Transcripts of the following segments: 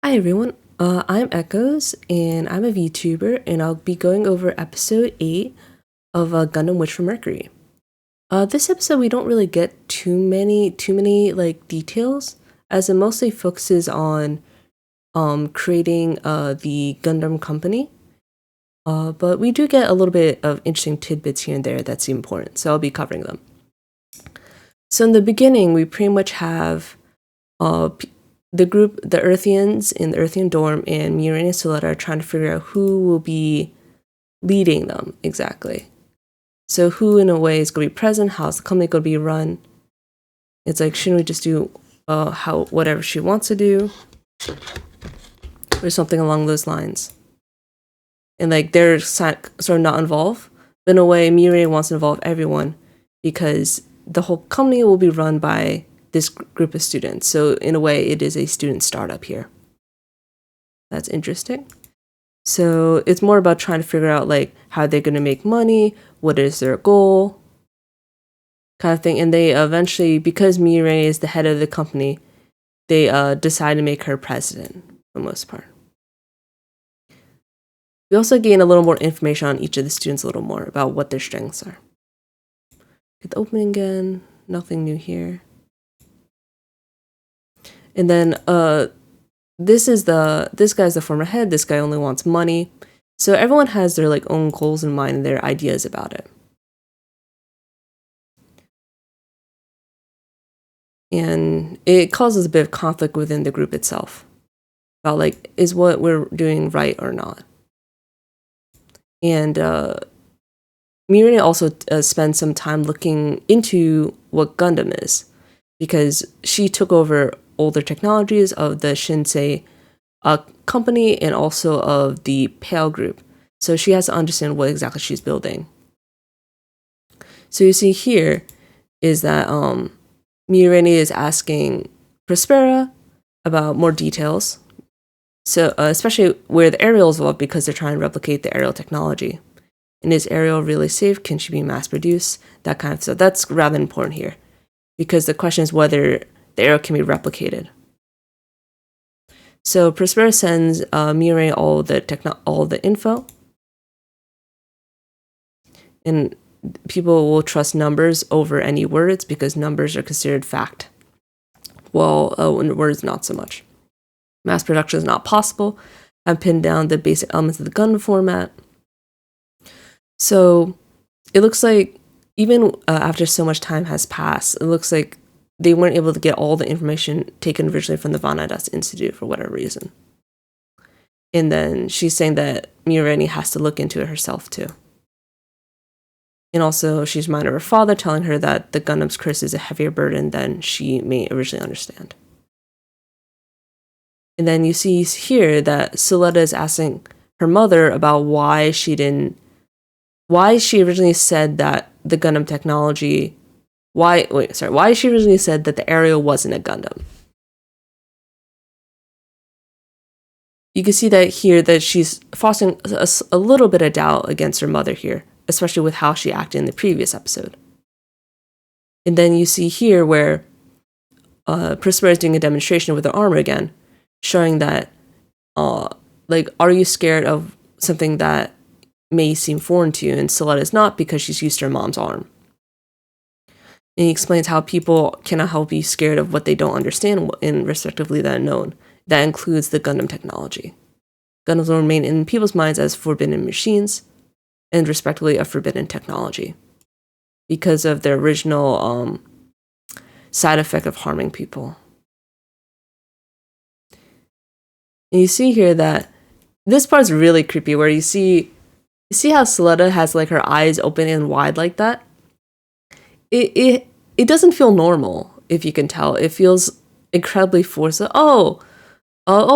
Hi everyone, I'm Echoes, and I'm a VTuber, and I'll be going over episode 8 of Gundam Witch from Mercury. This episode we don't really get too many like details, as it mostly focuses on creating the Gundam company. But we do get a little bit of interesting tidbits here and there that seem important, so I'll be covering them. So in the beginning, we pretty much have the group, the Earthians in the Earthian dorm, and Miorine and Suletta are trying to figure out who will be leading them exactly. So who, in a way, is going to be present? How's the company going to be run? It's like, shouldn't we just do whatever she wants to do, or something along those lines? And like they're sort of not involved, but in a way, Miorine wants to involve everyone because the whole company will be run by this group of students. So in a way, it is a student startup here. That's interesting. So it's more about trying to figure out like how they're going to make money, what is their goal, kind of thing. And they eventually, because Miorine is the head of the company, they decide to make her president for the most part. We also gain a little more information on each of the students, a little more about what their strengths are. Get the opening again. Nothing new here. And then this guy's the former head. This guy only wants money. So everyone has their like own goals in mind and their ideas about it. And it causes a bit of conflict within the group itself about like, is what we're doing right or not? And Miorine also spends some time looking into what Gundam is, because she took over older technologies of the Shinsei company and also of the Pale group. So she has to understand what exactly she's building. So you see here is that Miorine is asking Prospera about more details. So especially where the aerial is involved, because they're trying to replicate the aerial technology. And is aerial really safe? Can she be mass produced? That kind of stuff. That's rather important here, because the question is whether the aerial can be replicated. So Prospera sends Miorine all the info, and people will trust numbers over any words because numbers are considered fact. Well, words not so much. Mass production is not possible. I've pinned down the basic elements of the Gundam format. So it looks like even after so much time has passed, it looks like they weren't able to get all the information taken originally from the Vanadis Institute for whatever reason. And then she's saying that Miorine has to look into it herself too. And also she's reminded her father, telling her that the Gundam's curse is a heavier burden than she may originally understand. And then you see here that Suletta is asking her mother about why she originally said that the Gundam technology, why she originally said that the aerial wasn't a Gundam. You can see that here that she's fostering a little bit of doubt against her mother here, especially with how she acted in the previous episode. And then you see here where Prospera is doing a demonstration with her armor again, showing that, like, are you scared of something that may seem foreign to you? And Suletta is not, because she's used to her mom's arm. And he explains how people cannot help be scared of what they don't understand, and respectively the unknown. That includes the Gundam technology. Gundams will remain in people's minds as forbidden machines, and respectively a forbidden technology, because of their original side effect of harming people. And you see here that this part's really creepy, where you see how Suletta has like her eyes open and wide like that? It doesn't feel normal, if you can tell. It feels incredibly forced. Oh,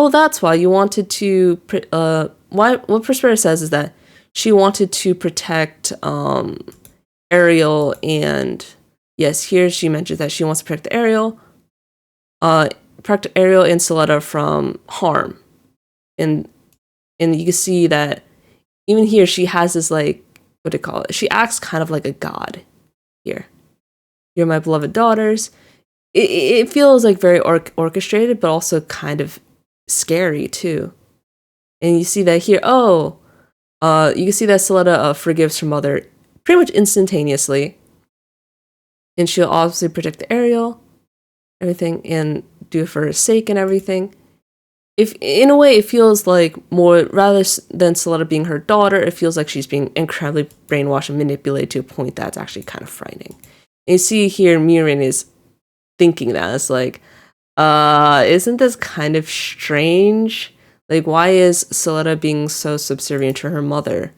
that's why you wanted to. What Prospera says is that she wanted to protect Ariel, and yes, here she mentions that she wants to protect Ariel, and Suletta from harm, and you can see that even here she has this like, what do you call it? She acts kind of like a god here. You're my beloved daughters. It feels like very orchestrated, but also kind of scary too. And you see that here. You can see that Suletta forgives her mother pretty much instantaneously, and she'll obviously protect the Ariel, everything, and do it for her sake and everything. If in a way, it feels like more rather than Suletta being her daughter, it feels like she's being incredibly brainwashed and manipulated to a point that's actually kind of frightening. And you see here, Miorine is thinking that it's like, isn't this kind of strange? Like, why is Suletta being so subservient to her mother?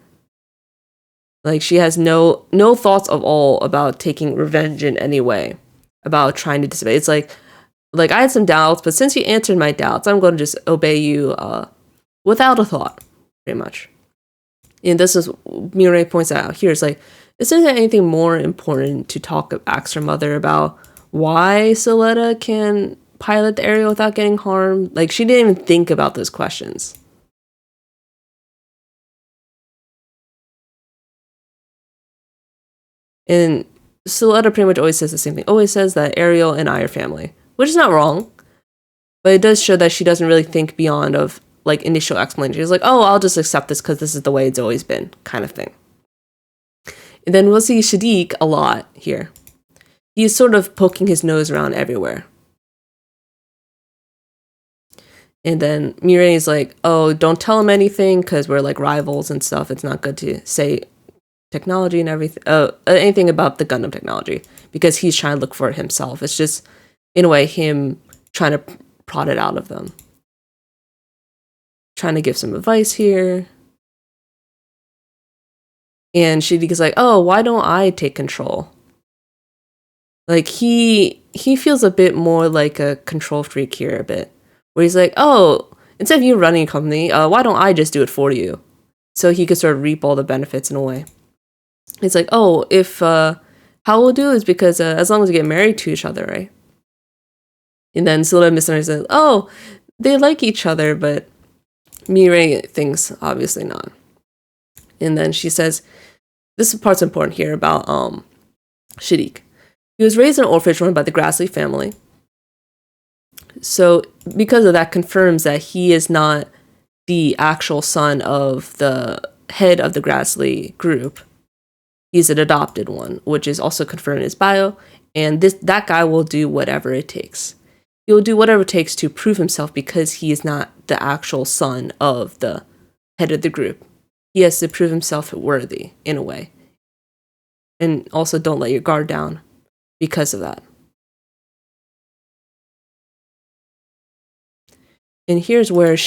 Like, she has no thoughts of all about taking revenge in any way, about trying to disobey. It's like I had some doubts, but since you answered my doubts, I'm going to just obey you without a thought, pretty much. And this is, Miorine points out here, it's like, isn't there anything more important to ask her mother about why Suletta can pilot the Ariel without getting harmed? Like, she didn't even think about those questions. And Suletta pretty much always says the same thing. Always says that Ariel and I are family, which is not wrong, but it does show that she doesn't really think beyond of like initial explanation. She's like, oh, I'll just accept this because this is the way it's always been, kind of thing. And then we'll see Shaddiq a lot here. He's sort of poking his nose around everywhere. And then Miorine is like, oh, don't tell him anything because we're like rivals and stuff. It's not good to say technology and everything, anything about the Gundam technology, because he's trying to look for it himself. It's just, in a way, him trying to prod it out of them. Trying to give some advice here. And Shaddiq is like, oh, why don't I take control? Like, he feels a bit more like a control freak here a bit. Where he's like, oh, instead of you running a company, why don't I just do it for you? So he could sort of reap all the benefits in a way. It's like, oh, if how we'll do is because as long as we get married to each other, right? And then Suletta misunderstands, oh, they like each other, but Miorine thinks obviously not. And then she says, this part's important here about Shaddiq. He was raised in an orphanage run by the Grassley family. So because of that, confirms that he is not the actual son of the head of the Grassley group. He's an adopted one, which is also confirmed in his bio. And that guy will do whatever it takes. He will do whatever it takes to prove himself because he is not the actual son of the head of the group. He has to prove himself worthy, in a way. And also don't let your guard down because of that. And here's where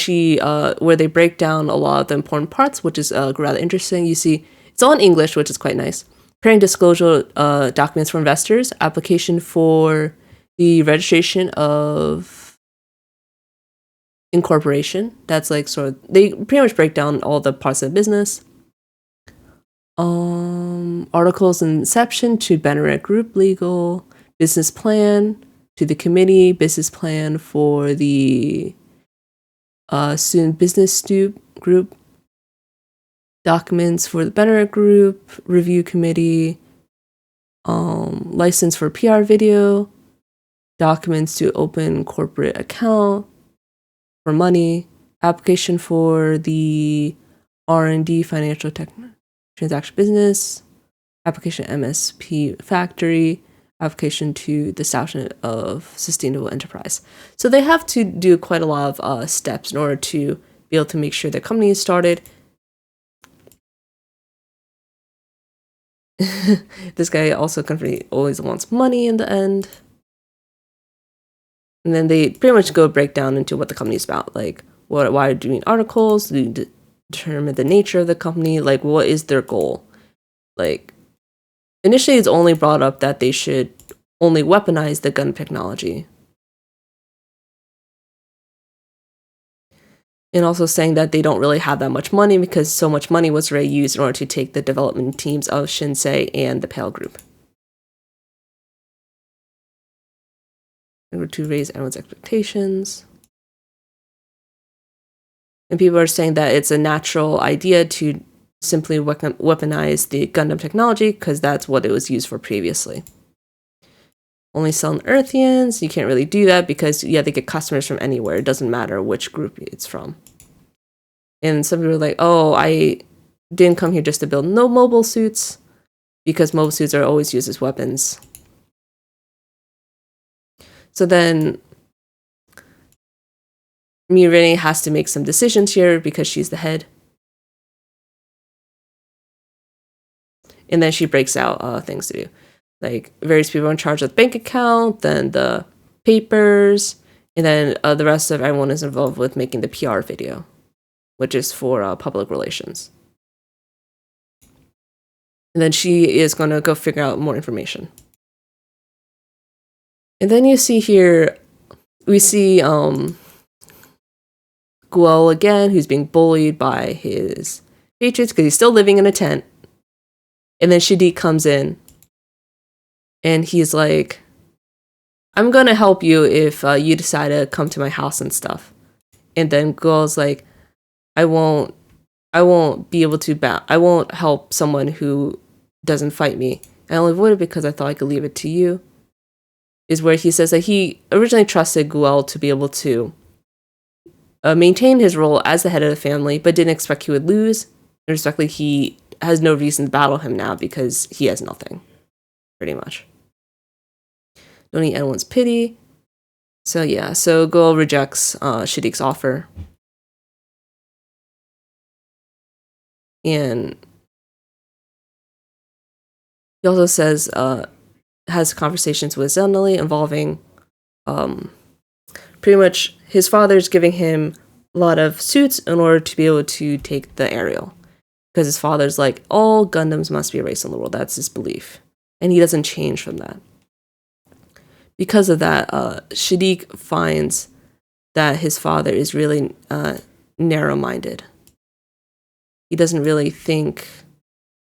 where they break down a lot of the important parts, which is rather interesting. You see, it's all in English, which is quite nice. Preparing disclosure documents for investors, application for the registration of incorporation. That's like sort of, they pretty much break down all the parts of the business. Articles inception to Banneret Group legal, business plan to the committee, business plan for the student business group, documents for the Banneret Group, review committee, license for PR video, documents to open corporate account for money, application for the R&D financial transaction business, application MSP factory, application to the establishment of sustainable enterprise. So they have to do quite a lot of steps in order to be able to make sure the company is started. This guy also always wants money in the end. And then they pretty much go break down into what the company is about. Like, why are you doing articles? Do you determine the nature of the company? Like, what is their goal? Like, initially it's only brought up that they should only weaponize the gun technology. And also saying that they don't really have that much money because so much money was already used in order to take the development teams of Shinsei and the Pale Group. In order to raise everyone's expectations. And people are saying that it's a natural idea to simply weaponize the Gundam technology because that's what it was used for previously. only selling Earthians. You can't really do that because they get customers from anywhere. It doesn't matter which group it's from. And some people are like, oh, I didn't come here just to build no mobile suits, because mobile suits are always used as weapons. So then Miorine has to make some decisions here because she's the head. And then she breaks out things to do. Like, various people in charge of the bank account, then the papers, and then the rest of everyone is involved with making the PR video, which is for public relations. And then she is going to go figure out more information. And then you see here, we see Guel again, who's being bullied by his patriots because he's still living in a tent. And then Shaddiq comes in, and he's like, I'm going to help you if you decide to come to my house and stuff. And then Guel's like, I won't be able to I won't help someone who doesn't fight me. I only avoided it because I thought I could leave it to you. Is where he says that he originally trusted Guel to be able to maintain his role as the head of the family, but didn't expect he would lose. And respectfully, he has no reason to battle him now because he has nothing, pretty much. Don't need anyone's pity. So yeah, so Guel rejects Shaddiq's offer. And he also says, has conversations with Zenali involving pretty much his father's giving him a lot of suits in order to be able to take the aerial. Because his father's like, all Gundams must be erased in the world. That's his belief. And he doesn't change from that. Because of that, Shaddiq finds that his father is really narrow-minded. He doesn't really think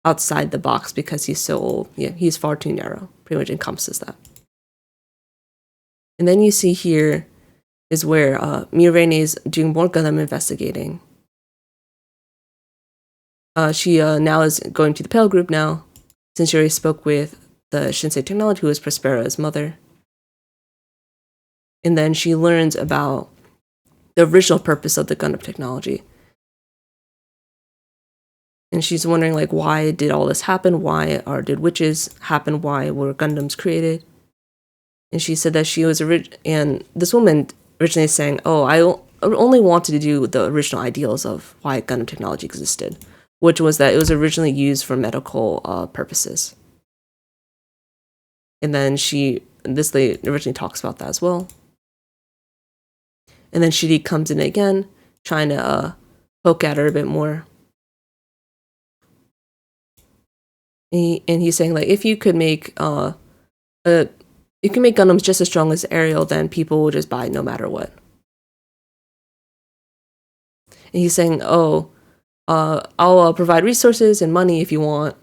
outside the box because he's so old. Yeah, he's far too narrow. Pretty much encompasses that. And then you see here is where Miorine is doing more Gundam investigating. She now is going to the Pale Group now, since she already spoke with the Shinsei Technology, who is Prospera's mother. And then she learns about the original purpose of the Gundam technology. And she's wondering, like, why did all this happen? Why did witches happen? Why were Gundams created? And she said that she was and this woman originally saying, oh, I only wanted to do the original ideals of why Gundam technology existed, which was that it was originally used for medical purposes. And then this lady originally talks about that as well. And then Shaddiq comes in again, trying to poke at her a bit more. And he's saying, like, if you could make you can make Gundams just as strong as Ariel, then people will just buy no matter what. And he's saying, oh, I'll provide resources and money if you want.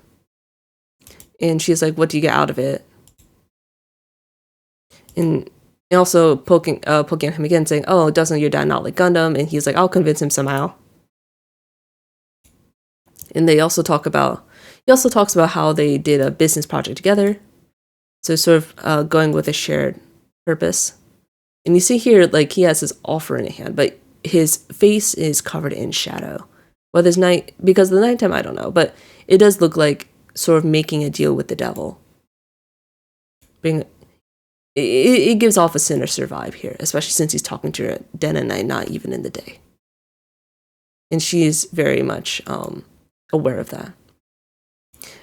And she's like, what do you get out of it? And also poking at him again, saying, oh, doesn't your dad not like Gundam? And he's like, I'll convince him somehow. And he also talks about how they did a business project together. So sort of going with a shared purpose. And you see here, like, he has his offer in hand, but his face is covered in shadow. Whether it's night, because of the nighttime, I don't know. But it does look like sort of making a deal with the devil. It gives off a sinister vibe here, especially since he's talking to her dead at night, not even in the day. And she is very much aware of that.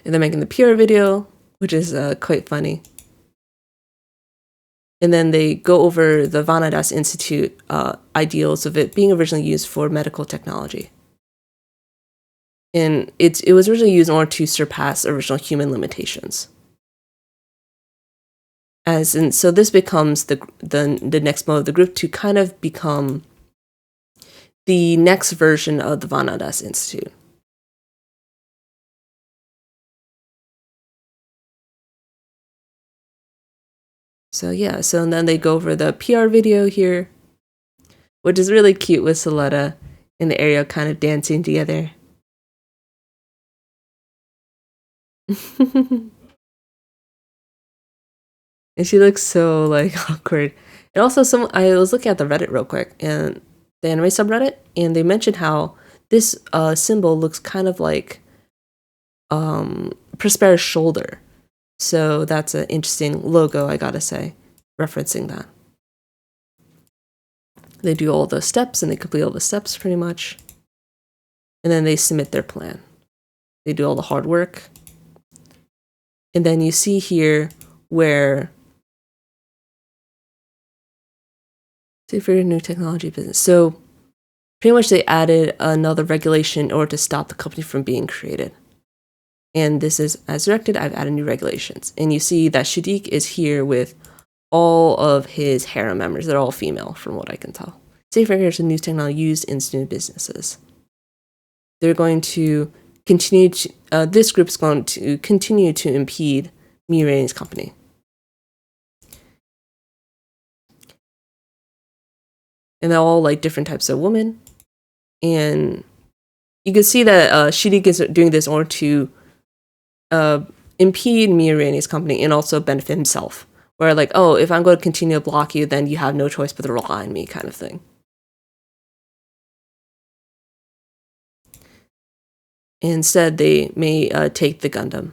And they're making the PR video, which is quite funny. And then they go over the Vanadis Institute ideals of it being originally used for medical technology. And it was originally used in order to surpass original human limitations. So this becomes the next mode of the group to kind of become the next version of the Vanadis Institute. So yeah, and then they go over the PR video here, which is really cute with Suletta and the Ariel kind of dancing together. And she looks so like awkward. And also I was looking at the Reddit real quick and the anime subreddit, and they mentioned how this symbol looks kind of like Prospero's shoulder. So that's an interesting logo, I gotta say, referencing that. They do all the steps and they complete all the steps pretty much. And then they submit their plan. They do all the hard work. And then you see here where for your new technology business. So pretty much they added another regulation in order to stop the company from being created. And this is as directed, I've added new regulations. And you see that Shaddiq is here with all of his harem members. They're all female from what I can tell. Safe regulation new technology used in new businesses. They're going to continue to, this group's going to continue to impede Miorine's company. And they're all like different types of women. And you can see that Shaddiq is doing this in order to impede Miorine's company and also benefit himself. Where like, oh, if I'm going to continue to block you, then you have no choice but to rely on me kind of thing. Instead, they may take the Gundam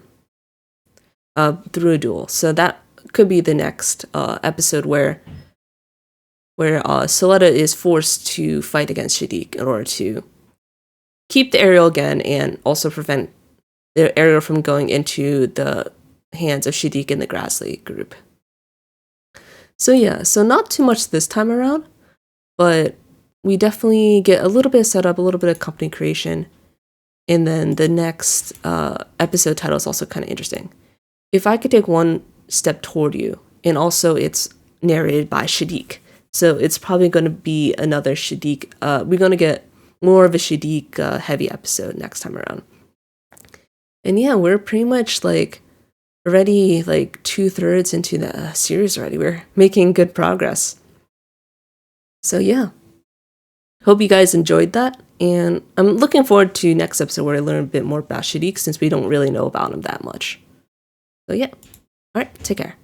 through a duel. So that could be the next episode where Suletta is forced to fight against Shaddiq in order to keep the aerial again and also prevent the aerial from going into the hands of Shaddiq and the Grassley group. So yeah, so not too much this time around, but we definitely get a little bit of setup, a little bit of company creation, and then the next episode title is also kind of interesting. If I could take one step toward you, and also it's narrated by Shaddiq. So it's probably going to be another Shaddiq. We're going to get more of a Shaddiq heavy episode next time around. And yeah, we're pretty much like already like 2/3 into the series already. We're making good progress. So yeah, hope you guys enjoyed that. And I'm looking forward to next episode where I learn a bit more about Shaddiq since we don't really know about him that much. So yeah, all right, take care.